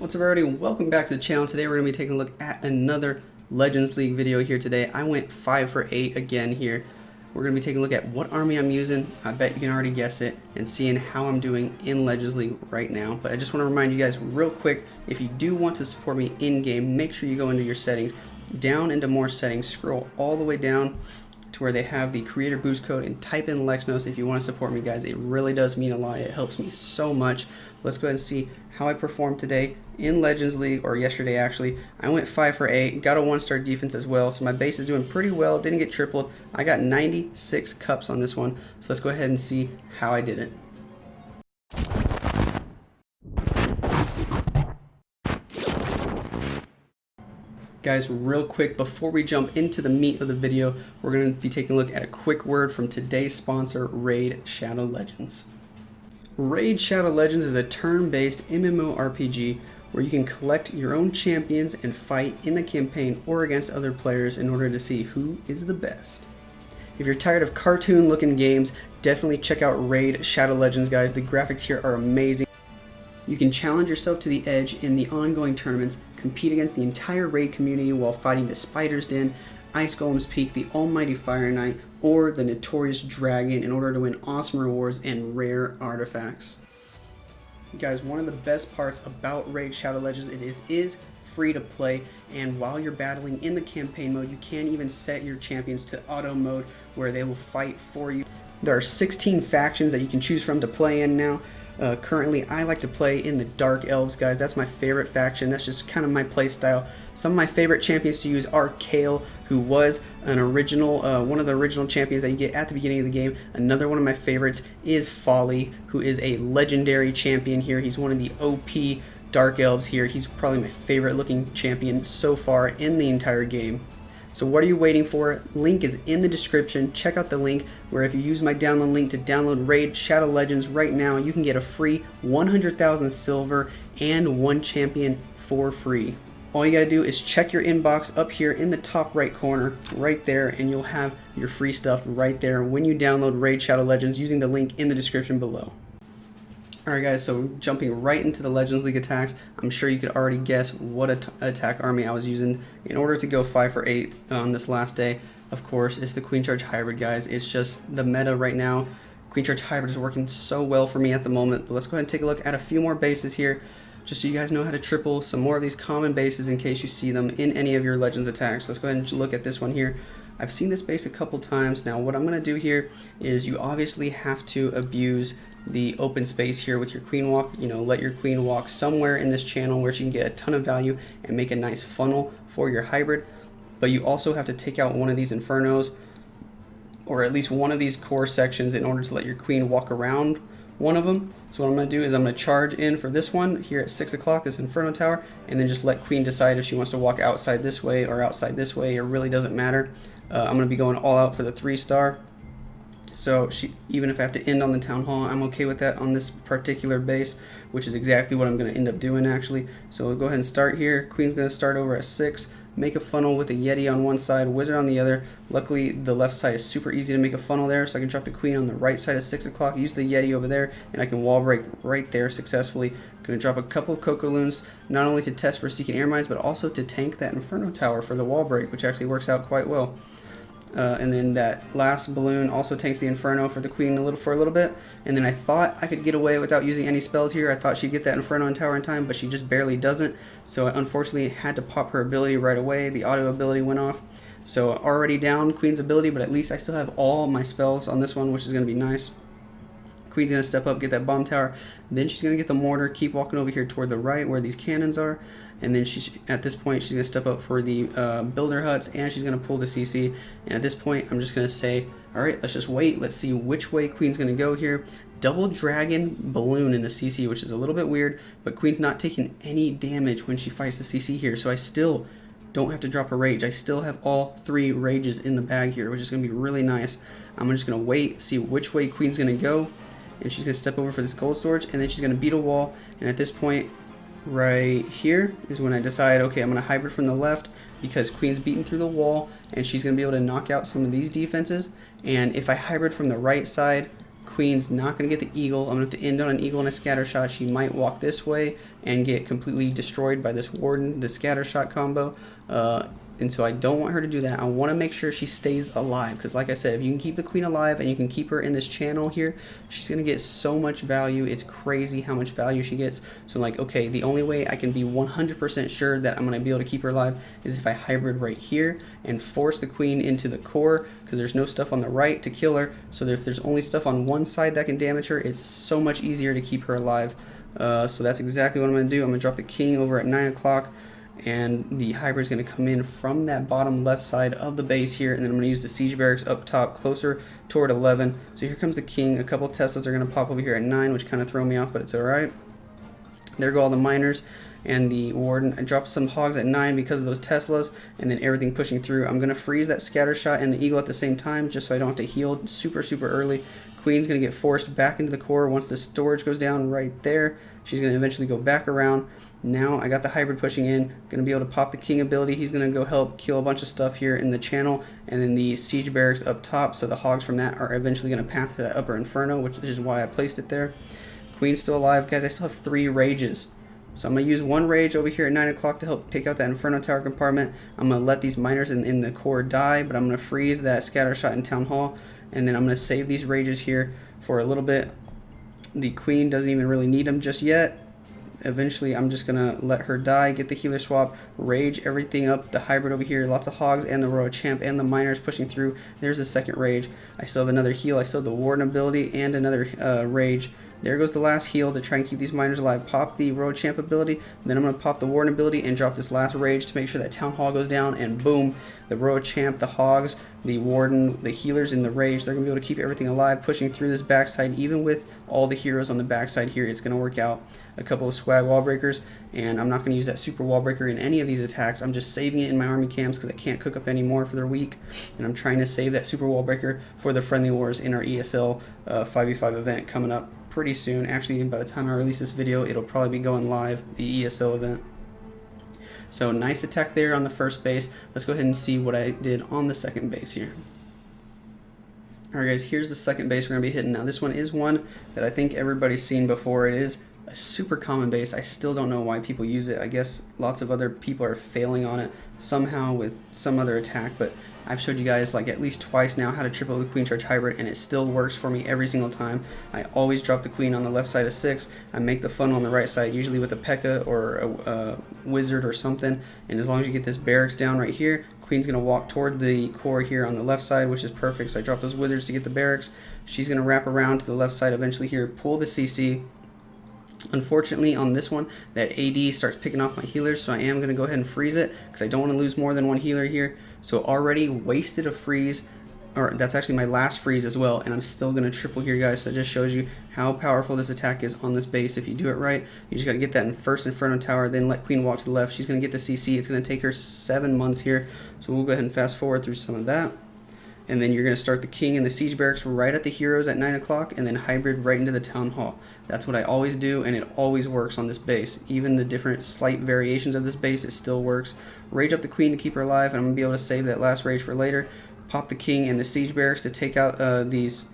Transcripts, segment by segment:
What's up everybody, welcome back to the channel. Today we're going to be taking a look at another Legends League video here today. I went 5 for 8 again here. We're going to be taking a look at what army I'm using. I bet you can already guess it, and seeing how I'm doing in Legends League right now. But I just want to remind you guys real quick, if you do want to support me in game, make sure you go into your settings, down into more settings, scroll all the way down to where they have the creator boost code, and type in Lexnos if you want to support me, guys. It really does mean a lot. It helps me so much. Let's go ahead and see how I performed today in Legends League, or yesterday actually. I went 5 for 8, got a 1-star defense as well, so my base is doing pretty well. Didn't get tripled. I got 96 cups on this one, so let's go ahead and see how I did it. Guys, real quick, before we jump into the meat of the video, we're going to be taking a look at a quick word from today's sponsor, Raid Shadow Legends. Raid Shadow Legends is a turn-based MMORPG where you can collect your own champions and fight in the campaign or against other players in order to see who is the best. If you're tired of cartoon-looking games, definitely check out Raid Shadow Legends, guys. The graphics here are amazing. You can challenge yourself to the edge in the ongoing tournaments, compete against the entire raid community while fighting the Spider's Den, Ice Golem's Peak, the Almighty Fire Knight, or the Notorious Dragon in order to win awesome rewards and rare artifacts. Guys, one of the best parts about Raid Shadow Legends, it is free to play, and while you're battling in the campaign mode, you can even set your champions to auto mode where they will fight for you. There are 16 factions that you can choose from to play in now. Currently, I like to play in the Dark Elves, guys. That's my favorite faction. That's just kind of my play style. Some of my favorite champions to use are Kale, who was an original, one of the original champions that you get at the beginning of the game. Another one of my favorites is Folly, who is a legendary champion here. He's one of the OP Dark Elves here. He's probably my favorite looking champion so far in the entire game. So what are you waiting for? Link is in the description. Check out the link where if you use my download link to download Raid Shadow Legends right now, you can get a free 100,000 silver and 1 champion for free. All you gotta do is check your inbox up here in the top right corner, right there, and you'll have your free stuff right there when you download Raid Shadow Legends using the link in the description below. Alright guys, so jumping right into the Legends League attacks, I'm sure you could already guess what attack army I was using in order to go 5 for 8 on this last day. Of course, it's the Queen Charge Hybrid, guys. It's just the meta right now. Queen Charge Hybrid is working so well for me at the moment. But let's go ahead and take a look at a few more bases here, just so you guys know how to triple some more of these common bases in case you see them in any of your Legends attacks. Let's go ahead and look at this one here. I've seen this base a couple times. Now what I'm going to do here is you obviously have to abuse the open space here with your queen walk. You know, let your queen walk somewhere in this channel where she can get a ton of value and make a nice funnel for your hybrid. But you also have to take out one of these infernos, or at least one of these core sections, in order to let your queen walk around one of them. So what I'm going to do is I'm going to charge in for this one here at 6 o'clock, this inferno tower, and then just let queen decide if she wants to walk outside this way or outside this way. It really doesn't matter. I'm going to be going all out for the 3-star. So even if I have to end on the town hall, I'm okay with that on this particular base, which is exactly what I'm going to end up doing actually. So we'll go ahead and start here. Queen's going to start over at 6. Make a funnel with a Yeti on one side, Wizard on the other. Luckily, the left side is super easy to make a funnel there, so I can drop the queen on the right side at 6 o'clock, use the Yeti over there, and I can wall break right there successfully. I'm going to drop a couple of Coco Loons, not only to test for Seeking Air Mines, but also to tank that Inferno Tower for the wall break, which actually works out quite well. And then that last balloon also tanks the Inferno for the queen for a little bit. And then I thought I could get away without using any spells here. I thought she'd get that Inferno and Tower in time, but she just barely doesn't. So I unfortunately had to pop her ability right away. The auto ability went off. So already down Queen's ability, but at least I still have all my spells on this one, which is going to be nice. Queen's going to step up, get that bomb tower. Then she's going to get the mortar, keep walking over here toward the right where these cannons are. And then at this point, she's going to step up for the builder huts, and she's going to pull the CC. And at this point, I'm just going to say, all right, let's just wait. Let's see which way Queen's going to go here. Double dragon balloon in the CC, which is a little bit weird, but Queen's not taking any damage when she fights the CC here. So I still don't have to drop a rage. I still have all 3 rages in the bag here, which is going to be really nice. I'm just going to wait, see which way Queen's going to go. And she's going to step over for this gold storage, and then she's going to beat a wall. And at this point, right here is when I decide, okay, I'm going to hybrid from the left because Queen's beaten through the wall, and she's going to be able to knock out some of these defenses. And if I hybrid from the right side, Queen's not going to get the eagle. I'm going to have to end on an eagle and a scatter shot. She might walk this way and get completely destroyed by this warden, the scatter shot combo. And so I don't want her to do that. I want to make sure she stays alive, because like I said, if you can keep the queen alive and you can keep her in this channel here, she's going to get so much value. It's crazy how much value she gets. So like, okay, the only way I can be 100% sure that I'm going to be able to keep her alive is if I hybrid right here and force the queen into the core, because there's no stuff on the right to kill her. So if there's only stuff on one side that can damage her, it's so much easier to keep her alive. So that's exactly what I'm going to do. I'm going to drop the king over at 9 o'clock. And the hybrid is going to come in from that bottom left side of the base here, and then I'm going to use the siege barracks up top closer toward 11. So here comes the king. A couple Teslas are going to pop over here at 9, which kind of throw me off, but it's alright. There go all the miners and the warden. I dropped some hogs at 9 because of those Teslas, and then everything pushing through. I'm going to freeze that scatter shot and the eagle at the same time, just so I don't have to heal super early. Queen's going to get forced back into the core once the storage goes down right there. She's going to eventually go back around. Now I got the hybrid pushing in, going to be able to pop the king ability. He's going to go help kill a bunch of stuff here in the channel, and then the siege barracks up top, so the hogs from that are eventually going to path to that upper inferno, which is why I placed it there. Queen's still alive. Guys, I still have 3 rages. So I'm going to use 1 rage over here at 9 o'clock to help take out that inferno tower compartment. I'm going to let these miners in the core die, but I'm going to freeze that scatter shot in town hall, and then I'm going to save these rages here for a little bit. The queen doesn't even really need them just yet. Eventually I'm just gonna let her die, get the healer swap, rage everything up, the hybrid over here, lots of hogs and the royal champ and the miners pushing through. There's the second rage. I still have another heal. I still have the warden ability and another rage. There goes the last heal to try and keep these miners alive. Pop the royal champ ability, then I'm going to pop the warden ability and drop this last rage to make sure that town hall goes down, and boom, the royal champ, the hogs, the warden, the healers, and the rage, they're going to be able to keep everything alive, pushing through this backside. Even with all the heroes on the backside here, it's going to work out. A couple of swag wall breakers, and I'm not going to use that super wall breaker in any of these attacks. I'm just saving it in my army camps because I can't cook up any more for their week, and I'm trying to save that super wall breaker for the friendly wars in our ESL 5v5 event coming up pretty soon. Actually, by the time I release this video, it'll probably be going live, the ESL event. So nice attack there on the first base. Let's go ahead and see what I did on the second base here. Alright guys, here's the second base we're going to be hitting. Now this one is one that I think everybody's seen before. It is a super common base. I still don't know why people use it. I guess lots of other people are failing on it somehow with some other attack, but I've showed you guys like at least twice now how to triple the queen charge hybrid, and it still works for me every single time. I always drop the queen on the left side of 6. I make the funnel on the right side, usually with a P.E.K.K.A. or a wizard or something, and as long as you get this barracks down right here, queen's going to walk toward the core here on the left side, which is perfect. So I drop those wizards to get the barracks. She's going to wrap around to the left side eventually here, pull the CC. Unfortunately on this one, that AD starts picking off my healers, so I am going to go ahead and freeze it because I don't want to lose more than one healer here. So already wasted a freeze, or that's actually my last freeze as well, and I'm still going to triple here, guys. So it just shows you how powerful this attack is on this base. If you do it right, you just got to get that in first Inferno Tower, then let Queen walk to the left. She's going to get the CC. It's going to take her 7 months here, so we'll go ahead and fast forward through some of that. And then you're going to start the king and the siege barracks right at the heroes at 9 o'clock, and then hybrid right into the town hall. That's what I always do, and it always works on this base. Even the different slight variations of this base, it still works. Rage up the queen to keep her alive, and I'm going to be able to save that last rage for later. Pop the king and the siege barracks to take out these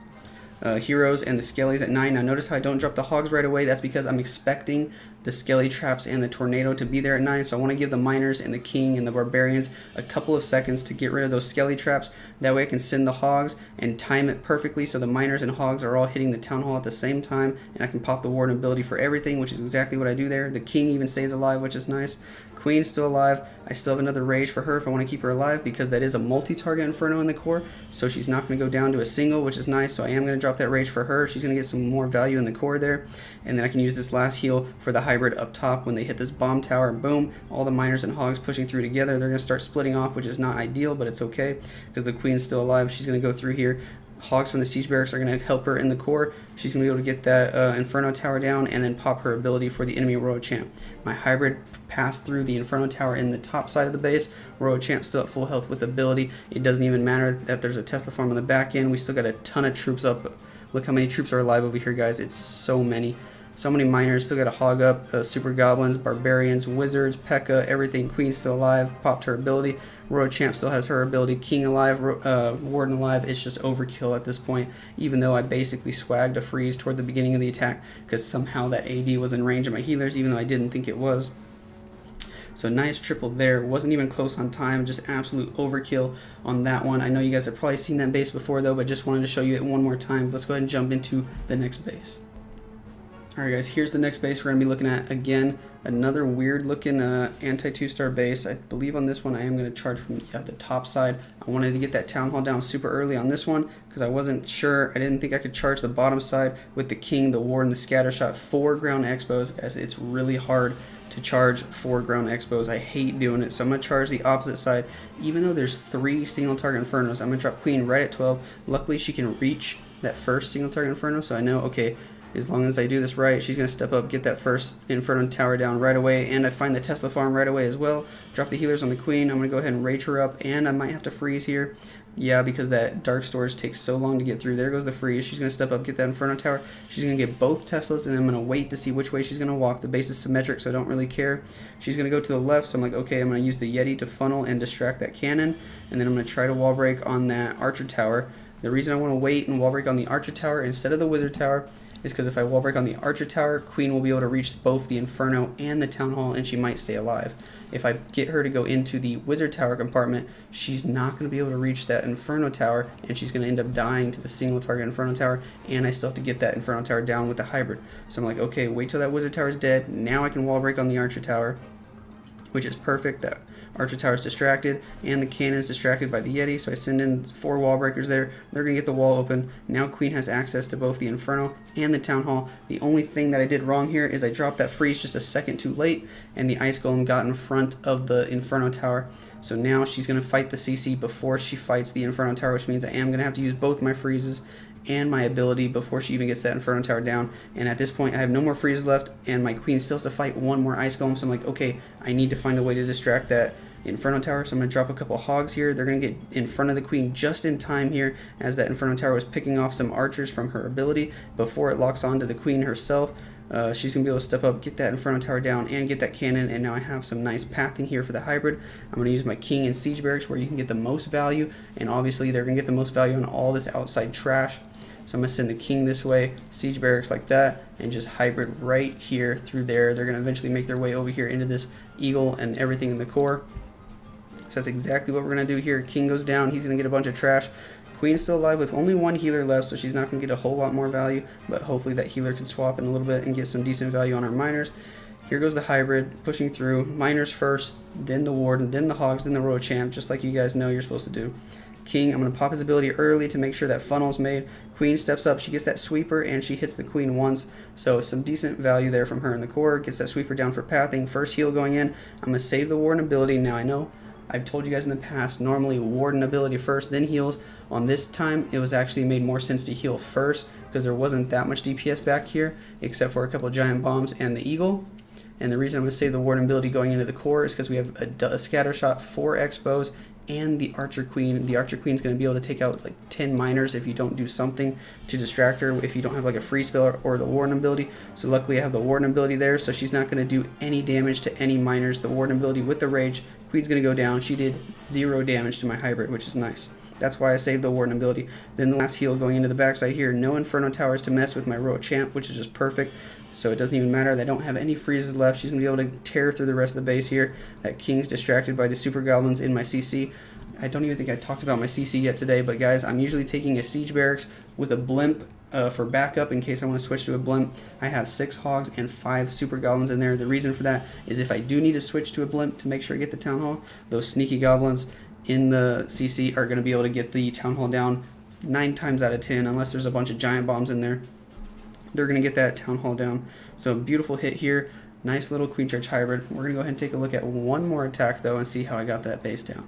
heroes and the skellies at 9. Now notice how I don't drop the hogs right away. That's because I'm expecting the skelly traps and the tornado to be there at 9, so I want to give the miners and the king and the barbarians a couple of seconds to get rid of those skelly traps. That way I can send the hogs and time it perfectly so the miners and hogs are all hitting the town hall at the same time, and I can pop the warden ability for everything, which is exactly what I do there. The king even stays alive, which is nice. Queen's still alive. I still have another rage for her if I want to keep her alive, because that is a multi-target inferno in the core, so she's not going to go down to a single, which is nice. So I am going to drop that rage for her. She's going to get some more value in the core there, and then I can use this last heal for the hybrid up top when they hit this bomb tower. Boom, all the miners and hogs pushing through together. They're going to start splitting off, which is not ideal, but it's okay because the queen's still alive. She's going to go through here. Hogs from the siege barracks are going to help her in the core. She's going to be able to get that Inferno Tower down and then pop her ability for the enemy Royal Champ. My hybrid passed through the Inferno Tower in the top side of the base. Royal Champ still at full health with ability. It doesn't even matter that there's a Tesla farm on the back end. We still got a ton of troops up. Look how many troops are alive over here, guys. It's so many. So many miners still got to hog up. Super goblins, barbarians, wizards, P.E.K.K.A, everything. Queen's still alive, popped her ability. Royal Champ still has her ability. King alive, Warden alive. It's just overkill at this point, even though I basically swagged a freeze toward the beginning of the attack because somehow that AD was in range of my healers, even though I didn't think it was. So nice triple there. Wasn't even close on time. Just absolute overkill on that one. I know you guys have probably seen that base before though, but just wanted to show you it one more time. Let's go ahead and jump into the next base. Alright guys, here's the next base we're going to be looking at. Again, another weird looking anti 2-star base. I believe on this one I am going to charge from the top side. I wanted to get that town hall down super early on this one because I wasn't sure. I didn't think I could charge the bottom side with the king, the ward, and the scatter shot. 4 ground expos. Guys, it's really hard to charge 4 ground expos. I hate doing it, so I'm going to charge the opposite side. Even though there's 3 single target infernos, I'm going to drop queen right at 12. Luckily she can reach that first single target inferno, so I know, okay, as long as I do this right, she's going to step up, get that first Inferno Tower down right away, and I find the Tesla farm right away as well. Drop the healers on the queen. I'm going to go ahead and rage her up, and I might have to freeze here. Yeah, because that dark storage takes so long to get through. There goes the freeze. She's going to step up, get that Inferno Tower. She's going to get both Teslas, and then I'm going to wait to see which way she's going to walk. The base is symmetric, so I don't really care. She's going to go to the left, so I'm like, okay, I'm going to use the Yeti to funnel and distract that cannon, and then I'm going to try to wall break on that Archer Tower. The reason I want to wait and wall break on the Archer Tower instead of the Wizard Tower is because if I wall break on the Archer Tower, Queen will be able to reach both the Inferno and the Town Hall, and she might stay alive. If I get her to go into the Wizard Tower compartment, she's not going to be able to reach that Inferno Tower, and she's going to end up dying to the single target Inferno Tower, and I still have to get that Inferno Tower down with the hybrid. So I'm like, okay, wait till that Wizard Tower is dead. Now I can wall break on the Archer Tower, which is perfect. That Archer Tower is distracted, and the cannon is distracted by the Yeti, so I send in 4 wall breakers there. They're going to get the wall open. Now Queen has access to both the Inferno and the Town Hall. The only thing that I did wrong here is I dropped that freeze just a second too late, and the Ice Golem got in front of the Inferno Tower. So now she's going to fight the CC before she fights the Inferno Tower, which means I am going to have to use both my freezes and my ability before she even gets that Inferno Tower down. And at this point I have no more freezes left, and my Queen still has to fight 1 more Ice Golem, so I'm like, okay, I need to find a way to distract that Inferno Tower, so I'm going to drop a couple hogs here. They're going to get in front of the Queen just in time here as that Inferno Tower was picking off some archers from her ability before it locks on to the Queen herself. She's going to be able to step up, get that Inferno Tower down, and get that cannon, and now I have some nice pathing here for the hybrid. I'm going to use my King and Siege Barracks where you can get the most value, and obviously they're going to get the most value on all this outside trash. So I'm going to send the King this way, Siege Barracks like that, and just hybrid right here through there. They're going to eventually make their way over here into this Eagle and everything in the core. So that's exactly what we're going to do here. King goes down. He's going to get a bunch of trash. Queen's still alive with only 1 healer left, so she's not going to get a whole lot more value, but hopefully that healer can swap in a little bit and get some decent value on our miners. Here goes the hybrid, pushing through. Miners first, then the Warden, then the Hogs, then the Royal Champ, just like you guys know you're supposed to do. King, I'm going to pop his ability early to make sure that funnel's made. Queen steps up, she gets that sweeper, and she hits the Queen once, so some decent value there from her in the core. Gets that sweeper down for pathing. First heal going in. I'm going to save the Warden ability. Now I know I've told you guys in the past, normally Warden ability first, then heals. On this time, it was actually made more sense to heal first because there wasn't that much DPS back here, except for a couple giant bombs and the Eagle. And the reason I'm going to save the Warden ability going into the core is because we have a scatter shot, 4 expos, and the Archer Queen. The Archer Queen's going to be able to take out like 10 miners if you don't do something to distract her, if you don't have like a free spell or the Warden ability. So luckily I have the Warden ability there, so she's not going to do any damage to any miners. The Warden ability with the Rage, Queen's going to go down. She did 0 damage to my hybrid, which is nice. That's why I saved the Warden ability. Then the last heal going into the backside here. No Inferno Towers to mess with my Royal Champ, which is just perfect. So it doesn't even matter. They don't have any freezes left. She's going to be able to tear through the rest of the base here. That King's distracted by the Super Goblins in my CC. I don't even think I talked about my CC yet today, but guys, I'm usually taking a Siege Barracks with a Blimp for backup in case I want to switch to a Blimp. I have 6 Hogs and 5 Super Goblins in there. The reason for that is if I do need to switch to a Blimp to make sure I get the Town Hall, those sneaky Goblins in the CC are going to be able to get the Town Hall down 9 times out of 10, unless there's a bunch of giant bombs in there. They're going to get that Town Hall down. So beautiful hit here. Nice little Queen Charge hybrid. We're going to go ahead and take a look at one more attack though and see how I got that base down.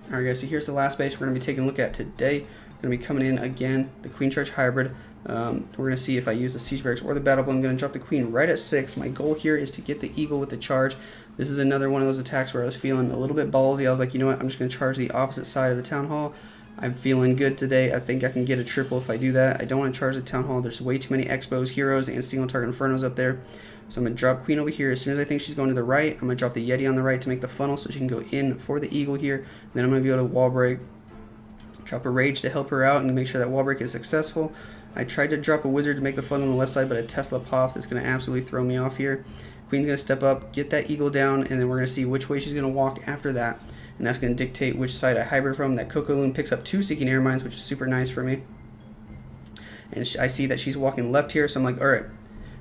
Alright guys, so here's the last base we're going to be taking a look at today. Going to be coming in again, the Queen Charge hybrid. We're going to see if I use the Siege Barracks or the Battle Blimp. I'm going to drop the Queen right at 6. My goal here is to get the Eagle with the charge. This is another one of those attacks where I was feeling a little bit ballsy. I was like, you know what, I'm just going to charge the opposite side of the Town Hall. I'm feeling good today. I think I can get a triple if I do that. I don't want to charge the Town Hall. There's way too many Expos, Heroes, and single target Infernos up there. So I'm going to drop Queen over here. As soon as I think she's going to the right, I'm going to drop the Yeti on the right to make the funnel so she can go in for the Eagle here. Then I'm going to be able to wall break. Drop a Rage to help her out and make sure that wall break is successful. I tried to drop a Wizard to make the funnel on the left side, but a Tesla pops. It's going to absolutely throw me off here. Queen's going to step up, get that Eagle down, and then we're going to see which way she's going to walk after that. And that's going to dictate which side I hybrid from. That Coco Loon picks up 2 Seeking Air Mines, which is super nice for me. And I see that she's walking left here, so I'm like, alright,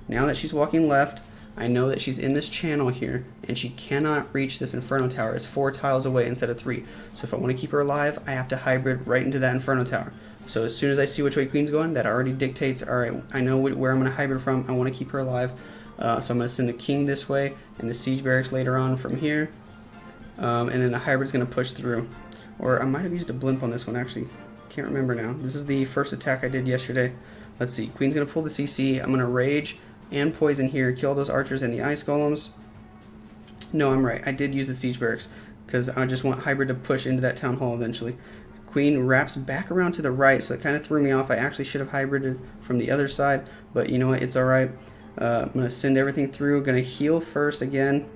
now that she's walking left, I know that she's in this channel here, and she cannot reach this Inferno Tower. It's 4 tiles away instead of 3. So if I want to keep her alive, I have to hybrid right into that Inferno Tower. So as soon as I see which way Queen's going, that already dictates, alright, I know where I'm going to hybrid from. I want to keep her alive. So I'm going to send the King this way, and the Siege Barracks later on from here. And then the hybrid's going to push through. Or I might have used a blimp on this one, actually. Can't remember now. This is the first attack I did yesterday. Let's see. Queen's going to pull the CC. I'm going to Rage and Poison here. Kill those archers and the Ice Golems. No, I'm right. I did use the Siege Barracks because I just want hybrid to push into that Town Hall eventually. Queen wraps back around to the right, so it kind of threw me off. I actually should have hybrided from the other side, but you know what? It's alright. I'm going to send everything through. Going to heal first again.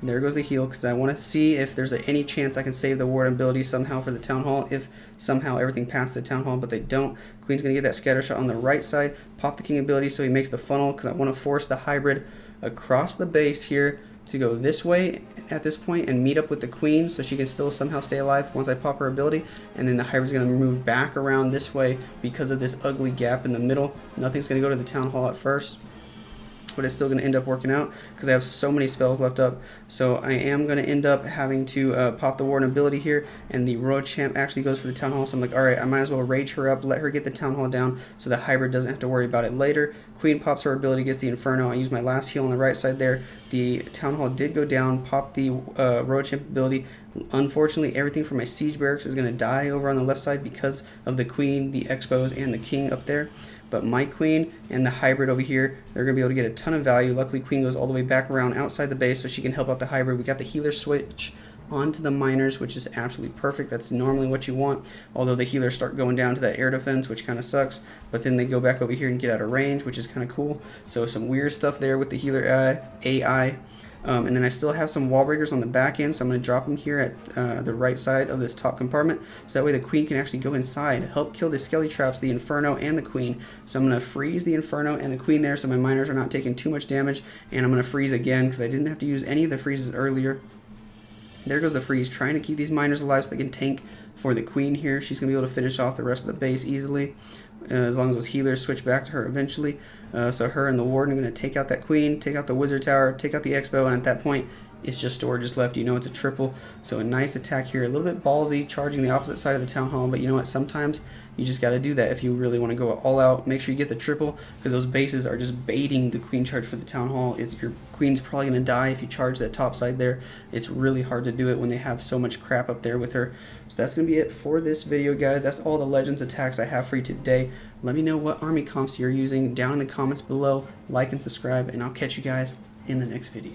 There goes the heal, because I want to see if there's any chance I can save the ward ability somehow for the Town Hall, if somehow everything passed the Town Hall, but they don't. Queen's going to get that scatter shot on the right side, pop the King ability so he makes the funnel, because I want to force the hybrid across the base here to go this way at this point and meet up with the Queen so she can still somehow stay alive once I pop her ability, and then the hybrid's going to move back around this way because of this ugly gap in the middle. Nothing's going to go to the Town Hall at first, but it's still going to end up working out because I have so many spells left up. So I am going to end up having to pop the Warden ability here, and the Royal Champ actually goes for the Town Hall, so I'm like, alright, I might as well Rage her up, let her get the Town Hall down so the hybrid doesn't have to worry about it later. Queen pops her ability, gets the Inferno. I use my last heal on the right side there. The Town Hall did go down, pop the Royal Champ ability. Unfortunately, everything from my Siege Barracks is going to die over on the left side because of the Queen, the Expos, and the King up there. But my Queen and the hybrid over here, they're going to be able to get a ton of value. Luckily, Queen goes all the way back around outside the base so she can help out the hybrid. We got the healer switch onto the miners, which is absolutely perfect. That's normally what you want, although the healers start going down to that air defense, which kind of sucks, but then they go back over here and get out of range, which is kind of cool. So some weird stuff there with the healer AI. And then I still have some wall breakers on the back end, so I'm going to drop them here at the right side of this top compartment, so that way the Queen can actually go inside, help kill the Skelly Traps, the Inferno, and the Queen. So I'm going to freeze the Inferno and the Queen there so my miners are not taking too much damage, and I'm going to freeze again because I didn't have to use any of the freezes earlier. There goes the freeze, trying to keep these miners alive so they can tank for the Queen here. She's going to be able to finish off the rest of the base easily, as long as those healers switch back to her eventually. So her and the Warden are going to take out that Queen, take out the Wizard Tower, take out the Expo, and at that point, it's just storages left. You know it's a triple. So a nice attack here, a little bit ballsy, charging the opposite side of the Town Hall, but you know what, sometimes you just got to do that if you really want to go all out. Make sure you get the triple, because those bases are just baiting the Queen charge for the Town Hall. Your Queen's probably going to die if you charge that top side there. It's really hard to do it when they have so much crap up there with her. So that's going to be it for this video, guys. That's all the Legends attacks I have for you today. Let me know what army comps you're using down in the comments below. Like and subscribe, and I'll catch you guys in the next video.